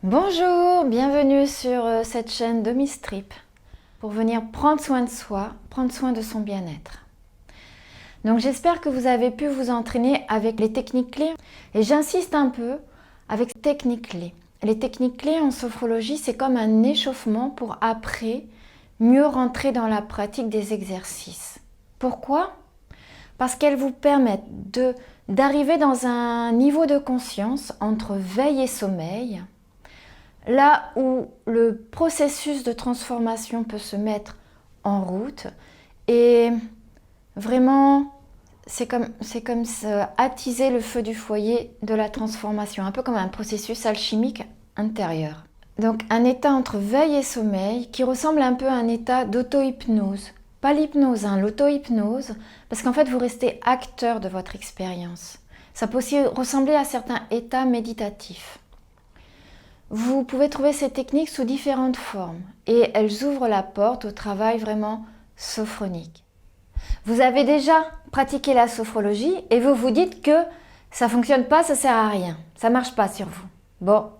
Bonjour, bienvenue sur cette chaîne de Miss Trip pour venir prendre soin de soi, prendre soin de son bien-être. Donc j'espère que vous avez pu vous entraîner avec les techniques clés et j'insiste un peu avec les techniques clés. Les techniques clés en sophrologie, c'est comme un échauffement pour après mieux rentrer dans la pratique des exercices. Pourquoi ? Parce qu'elles vous permettent d'arriver dans un niveau de conscience entre veille et sommeil, là où le processus de transformation peut se mettre en route et vraiment c'est comme attiser le feu du foyer de la transformation, un peu comme un processus alchimique intérieur. Donc un état entre veille et sommeil qui ressemble un peu à un état d'auto-hypnose. Pas l'hypnose, l'auto-hypnose, parce qu'en fait vous restez acteur de votre expérience. Ça peut aussi ressembler à certains états méditatifs. Vous pouvez trouver ces techniques sous différentes formes et elles ouvrent la porte au travail vraiment sophronique. Vous avez déjà pratiqué la sophrologie et vous vous dites que ça ne fonctionne pas, ça ne sert à rien, ça ne marche pas sur vous. Bon,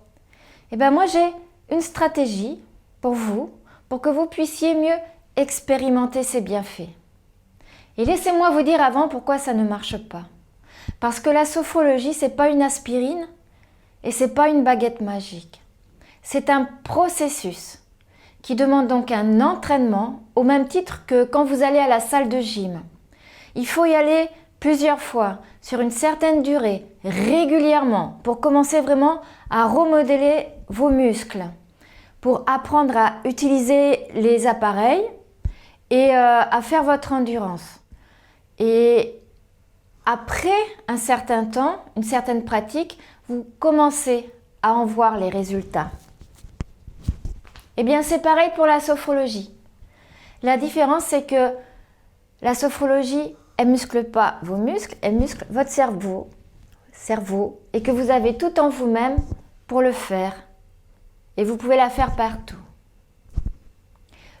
et bien moi j'ai une stratégie pour vous, pour que vous puissiez mieux expérimenter ces bienfaits. Et laissez-moi vous dire avant pourquoi ça ne marche pas. Parce que la sophrologie, ce n'est pas une aspirine et ce n'est pas une baguette magique. C'est un processus qui demande donc un entraînement au même titre que quand vous allez à la salle de gym. Il faut y aller plusieurs fois, sur une certaine durée, régulièrement, pour commencer vraiment à remodeler vos muscles, pour apprendre à utiliser les appareils et à faire votre endurance. Et après un certain temps, une certaine pratique, vous commencez à en voir les résultats. Eh bien, c'est pareil pour la sophrologie. La différence, c'est que la sophrologie, elle ne muscle pas vos muscles, elle muscle votre cerveau, et que vous avez tout en vous-même pour le faire. Et vous pouvez la faire partout.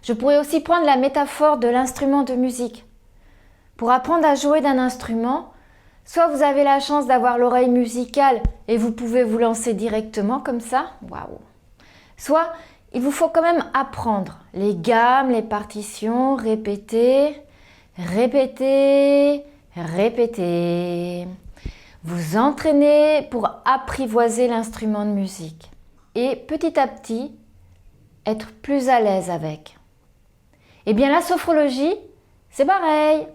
Je pourrais aussi prendre la métaphore de l'instrument de musique. Pour apprendre à jouer d'un instrument, soit vous avez la chance d'avoir l'oreille musicale et vous pouvez vous lancer directement comme ça, waouh. Soit il vous faut quand même apprendre les gammes, les partitions, répéter, répéter, répéter. Vous entraîner pour apprivoiser l'instrument de musique et petit à petit être plus à l'aise avec. Eh bien la sophrologie, c'est pareil,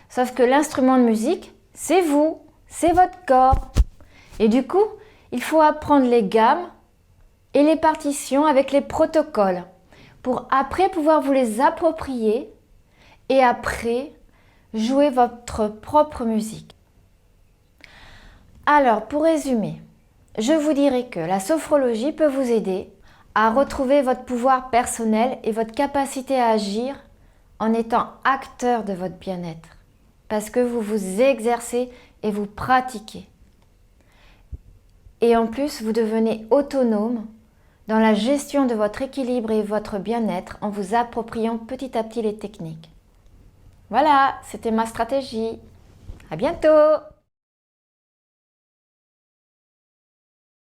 sauf que l'instrument de musique, c'est vous, c'est votre corps. Et du coup, il faut apprendre les gammes et les partitions avec les protocoles pour après pouvoir vous les approprier et après jouer votre propre musique. Alors, pour résumer, je vous dirais que la sophrologie peut vous aider à retrouver votre pouvoir personnel et votre capacité à agir en étant acteur de votre bien-être parce que vous vous exercez et vous pratiquez. Et en plus, vous devenez autonome dans la gestion de votre équilibre et votre bien-être en vous appropriant petit à petit les techniques. Voilà, c'était ma stratégie. À bientôt!